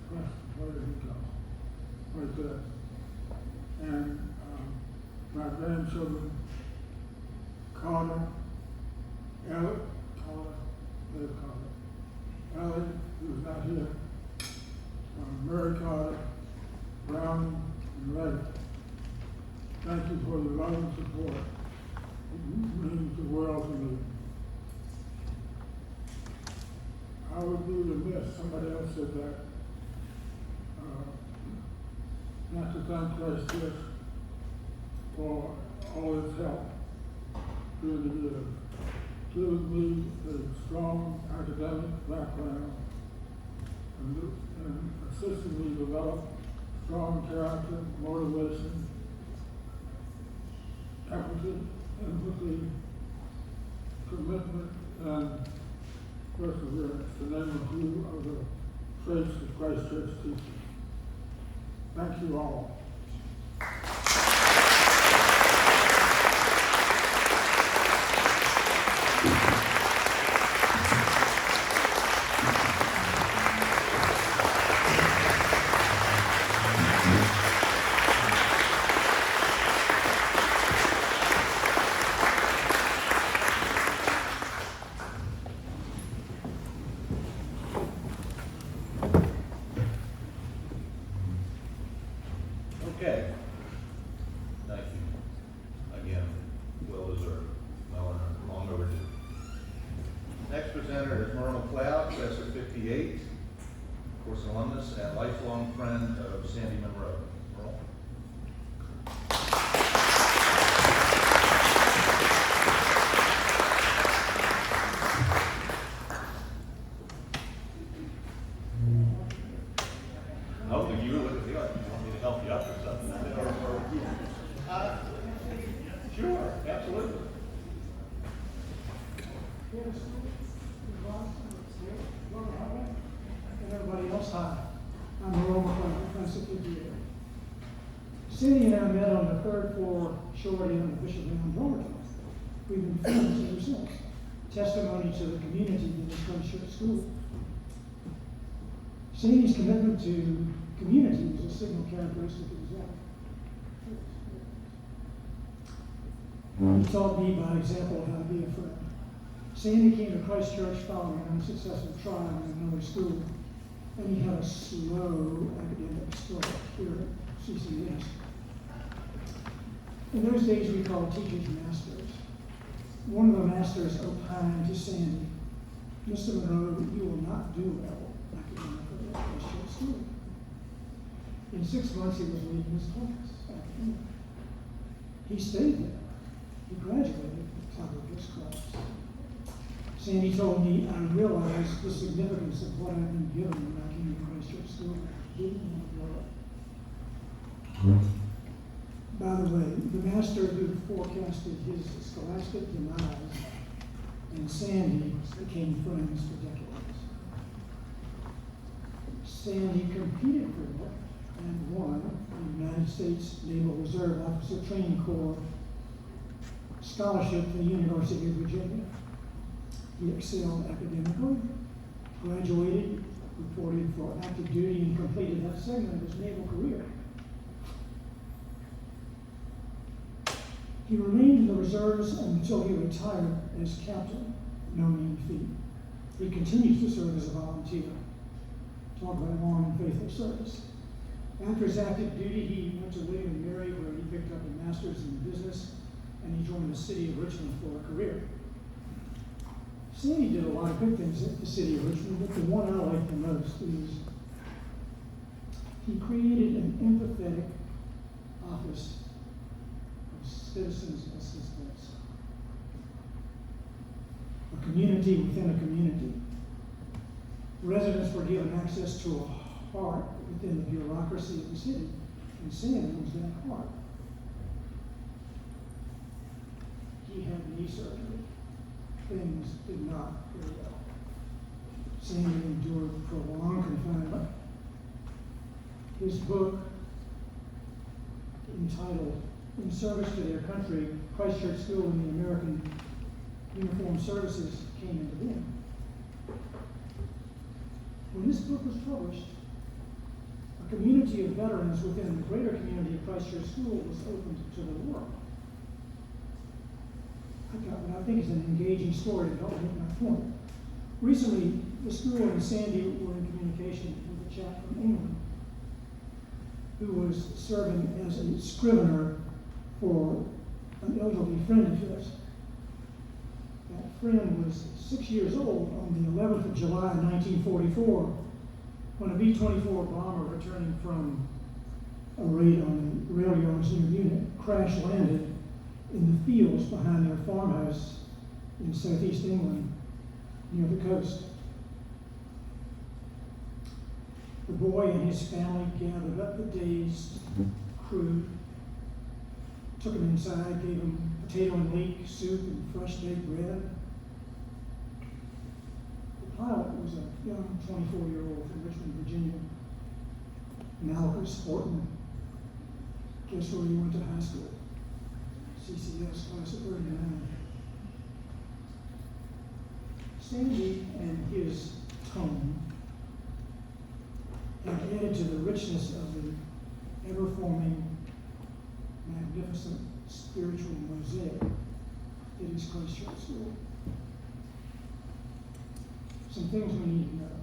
where did he go? Right there. And my grandchildren, Carter, Ellie, Ellie, who's not here, Mary Carter, Brown, and Lake. Thank you for your love and support. It means the world to me. I would be remiss, somebody else said that, not to thank Christ Church for all its help through the years. Given me a strong academic background and assisted me develop strong character, motivation, empathy, commitment, and perseverance, to name a few of the traits of Christ Church teachers. Thank you all. Okay. Thank you. Again, well deserved. Well earned, long overdue. Next presenter is Myrna McLeod, class of 58, of course alumnus and lifelong friend of Sandy Monroe. Myrna. Oh, you look at the art. You want me to help you up or something? Sure, absolutely. And everybody else, hi. I'm Earl McClellan, class of 58. Cindy and I met on the third floor shorty on the Bishop Allen dormitory. We've been friends ever since. Testimony to the community in this Christ Church school. Cindy's commitment to community was a signal characteristic of his life. He taught me by example how to be a friend. Sandy came to Christ Church following an unsuccessful trial in another school, and he had a slow academic start here at CCS. In those days, we called teachers masters. One of the masters opined to Sandy, "Mr. Monroe, you will not do well academically at Christ Church school. In 6 months, he was leaving his class. He stayed there. He graduated at the top of his class. Sandy told me, I realized the significance of what I've been given when I came to Christ Church School. I didn't want to grow up. By the way, the master who forecasted his scholastic demise and Sandy became friends for decades. Sandy competed for and won the United States Naval Reserve Officer Training Corps scholarship from the University of Virginia. He excelled academically, graduated, reported for active duty, and completed that segment of his naval career. He remained in the reserves until he retired as captain, no mean feat. He continues to serve as a volunteer. Talk about long and faithful service. After his active duty, he went to William and Mary, where he picked up a master's in business, and he joined the city of Richmond for a career. Sandy did a lot of good things at the city of Richmond, but the one I like the most is he created an empathetic office of citizens assistance, a community within a community. Residents were given access to a heart within the bureaucracy of the city, and Sandy was that heart. He had knee surgery. Things did not go well. Sandy endured prolonged confinement. His book, entitled In Service to Their Country, Christ Church School and the American Uniformed Services, came into being. When this book was published, a community of veterans within the greater community of Christ Church School was opened to the world. I got what I think is an engaging story to help make my point. Recently, the school and Sandy were in communication with a chap from England who was serving as a scrivener for an elderly friend of his. That friend was 6 years old on the 11th of July, 1944, when a B-24 bomber returning from a raid on the rail yards near Munich crash-landed in the fields behind their farmhouse in southeast England near the coast. The boy and his family gathered up the dazed crew, took him inside, gave him potato and leek soup and fresh baked bread. The pilot was a young 24-year-old from Richmond, Virginia, Malchus Horton. Guess where he went to high school? CCS, class of 39. Sandy and his tone have added to the richness of the ever-forming, magnificent spiritual mosaic that is Christ Church School. Some things we need to know.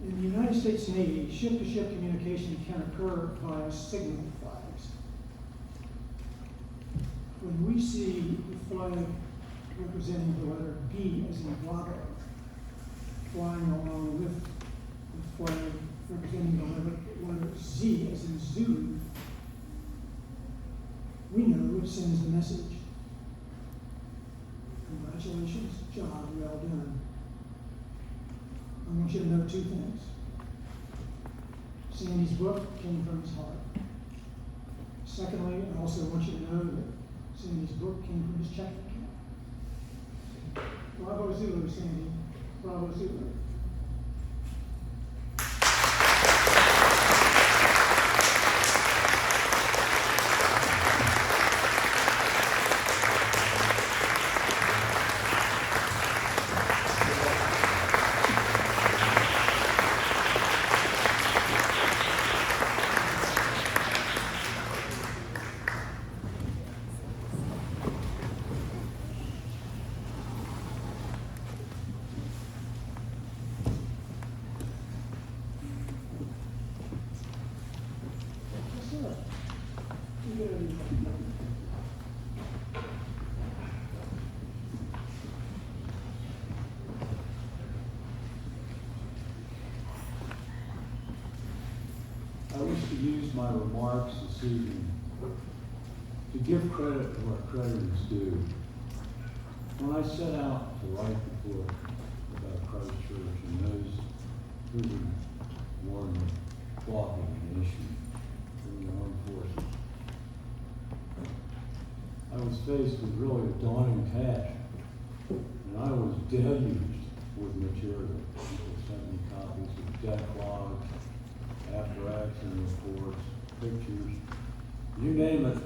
In the United States Navy, ship-to-ship communication can occur via signal flags. When we see the flag representing the letter B as in Bravo, flying along with the flag representing the letter Z as in Zulu, we know it sends the message. Congratulations, job well done. I want you to know two things. Sandy's book came from his heart. Secondly, I also want you to know that Sandy's book came from his checking account. Bravo Zulu, Sandy. Bravo Zulu. I wish to use my remarks this evening to give credit to what credit is due. When I set out to write the book about Christ Church and those who were blocking the issue in the armed forces, I was faced with really a daunting task, and I was deluged with material. People sent me copies of deck logs, after action reports, pictures, you name it,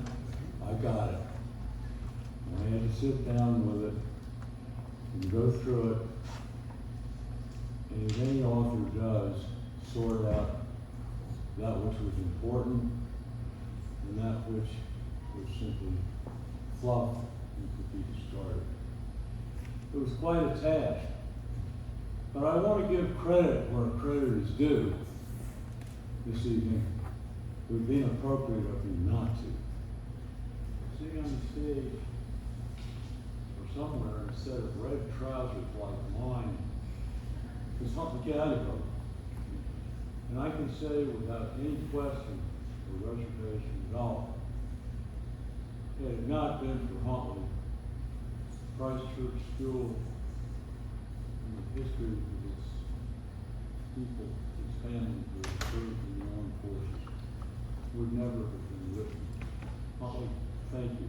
I got it. And I had to sit down with it and go through it, and as any author does, sort out that which was important and that which was simply fluff and could be discarded. It was quite a task, but I want to give credit where credit is due this evening. It would be inappropriate of me not to. Sitting on the stage or somewhere in a set of red trousers like mine is Huntley Gallagher. And I can say without any question or reservation at all, had it not been for Huntley, Christ Church School, and the history of its people, its families who have served in the armed forces, would never have been written. Huntley, thank you.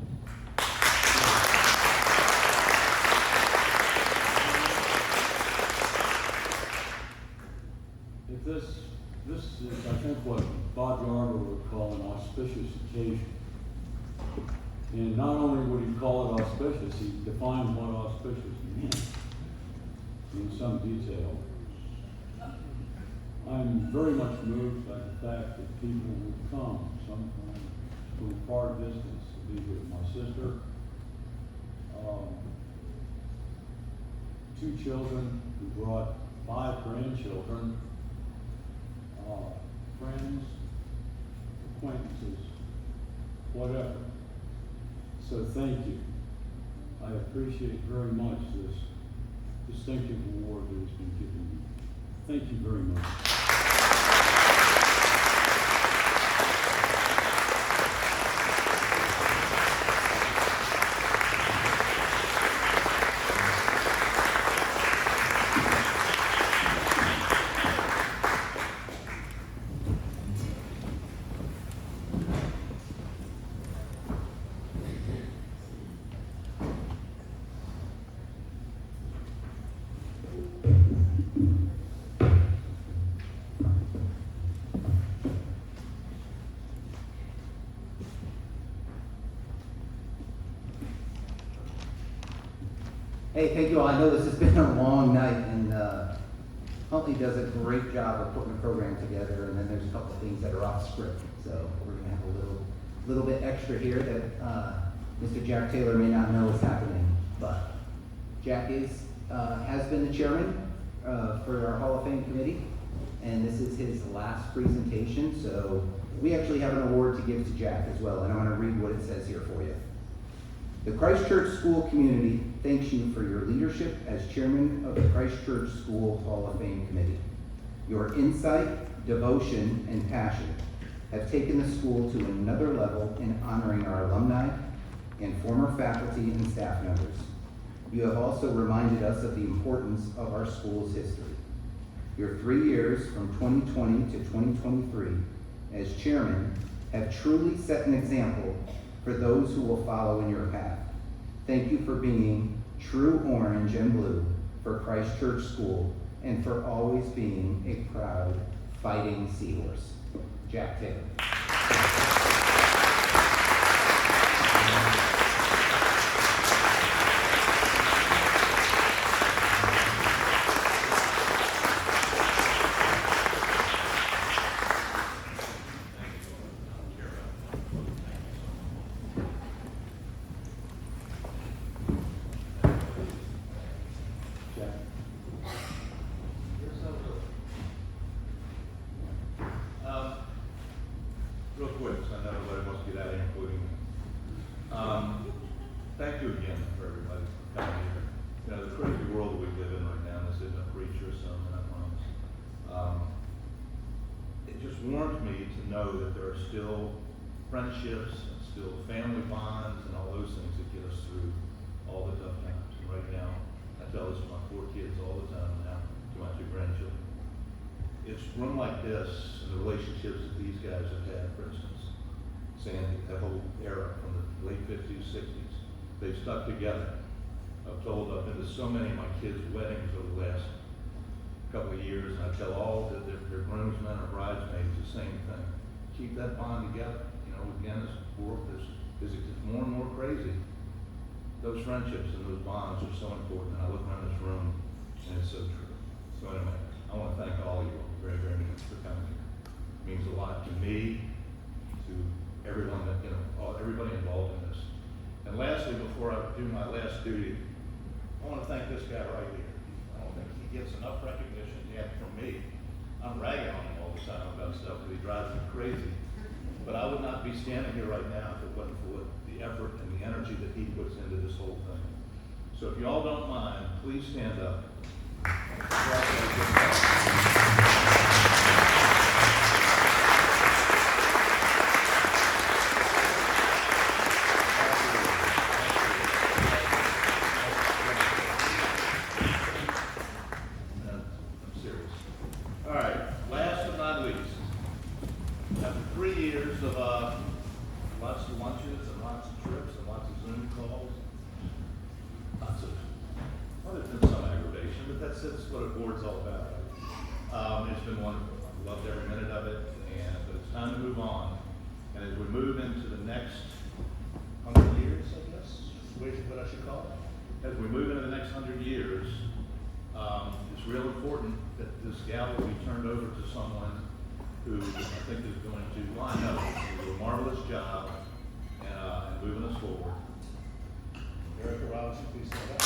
If this is, I think, what Bob Yarber would call an auspicious occasion. And not only would he call it auspicious, he defined what auspicious meant in some detail. I'm very much moved by the fact that people would come sometimes from a far distance to be with my sister, 2 children who brought 5 grandchildren, friends, acquaintances, whatever. So thank you. I appreciate very much this distinctive award that has been given me. Thank you very much. Hey, thank you all. I know this has been a long night, and Huntley does a great job of putting the program together, and then there's a couple of things that are off script. So we're gonna have a little bit extra here that Mr. Jack Taylor may not know is happening. But Jack has been the chairman for our Hall of Fame committee, and this is his last presentation. So we actually have an award to give to Jack as well, and I'm gonna read what it says here for you. The Christ Church School community thanks you for your leadership as chairman of the Christ Church School Hall of Fame Committee. Your insight, devotion, and passion have taken the school to another level in honoring our alumni and former faculty and staff members. You have also reminded us of the importance of our school's history. Your 3 years from 2020 to 2023 as chairman have truly set an example for those who will follow in your path. Thank you for being true orange and blue for Christ Church School and for always being a proud fighting seahorse. Jack Taylor. Real quick, so I know everybody wants to get out of here, including me. warmed me to know that there are still friendships, and still family bonds, and all those things that get us through all the tough times. And right now, I tell this to my 4 kids all the time now, to my 2 grandchildren. It's room like this, and the relationships that these guys have had, for instance, Sandy, that whole era from the late 50s, 60s, they've stuck together. I've been to so many of my kids' weddings over the last couple of years, and I tell all their groomsmen or bridesmaids the same thing. Keep that bond together. You know, again, this world is more and more crazy. Those friendships and those bonds are so important, and I look around this room, and it's so true. So anyway, I want to thank all of you very, very much for coming here. It means a lot to me, to everyone that, everybody involved in this. And lastly, before I do my last duty, I want to thank this guy right here. I don't think he gets enough recognition yet from me. I'm ragging on him all the time about stuff that he drives me crazy. But I would not be standing here right now if it wasn't for the effort and the energy that he puts into this whole thing. So if you all don't mind, please stand up. I'm serious. All right, last but not least, after 3 years of lots of lunches and lots of trips and lots of Zoom calls, there's been some aggravation, but that's what a board's all about. It's been wonderful. I've loved every minute of it, but it's time to move on. And as we move into the next 100 years, I guess, is what I should call it. As we move into the next 100 years, it's real important that this gavel be turned over to someone who I think is going to, well, I know, do a marvelous job and moving us forward. Erica Robinson, please stand up.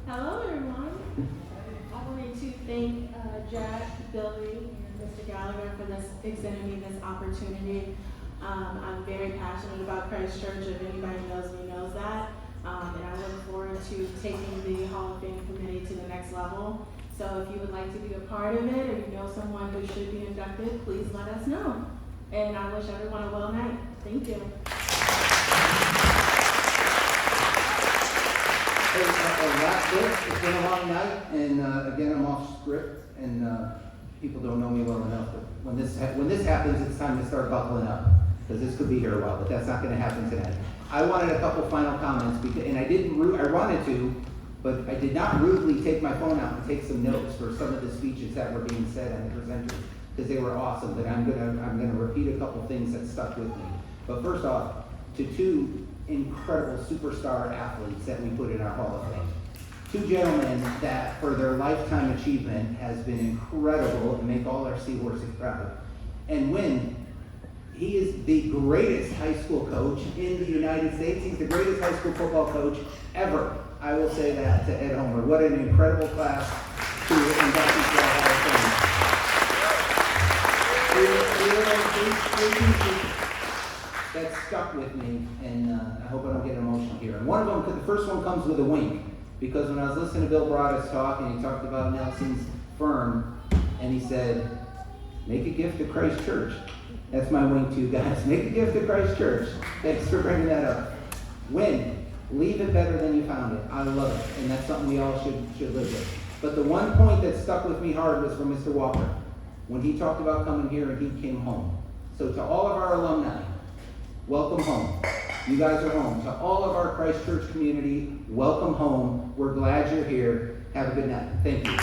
Hello, everyone. I wanted to thank Jack, Billy, and Mr. Gallagher for extending me this opportunity. I'm very passionate about Christ Church. If anybody knows me knows that. And I look forward to taking the Hall of Fame committee to the next level. So if you would like to be a part of it, or you know someone who should be inducted, please let us know. And I wish everyone a well night. Thank you. That's it. It's been a long night, and again, I'm off script, and people don't know me well enough. But when this happens, it's time to start buckling up, because this could be here a while. But that's not going to happen tonight. I wanted a couple final comments, and I wanted to, but I did not rudely take my phone out and take some notes for some of the speeches that were being said on the presenters, because they were awesome. But I'm gonna repeat a couple things that stuck with me. But first off, to 2 incredible superstar athletes that we put in our Hall of Fame. 2 gentlemen that, for their lifetime achievement, has been incredible and make all our Seahorses proud. And Wynn, he is the greatest high school coach in the United States. He's the greatest high school football coach ever. I will say that to Ed Homer. What an incredible class to induct into our Hall of Fame. That stuck with me, and I hope I don't get emotional here. And one of them, the first one comes with a wink, because when I was listening to Bill Broaddus talk, and he talked about Nelson's firm, and he said, make a gift to Christ Church. That's my wink to you guys. Make a gift to Christ Church. Thanks for bringing that up. Win. Leave it better than you found it. I love it, and that's something we all should live with. But the one point that stuck with me hard was from Mr. Walker, when he talked about coming here and he came home. So to all of our alumni, welcome home. You guys are home. To all of our Christ Church community, welcome home. We're glad you're here. Have a good night. Thank you.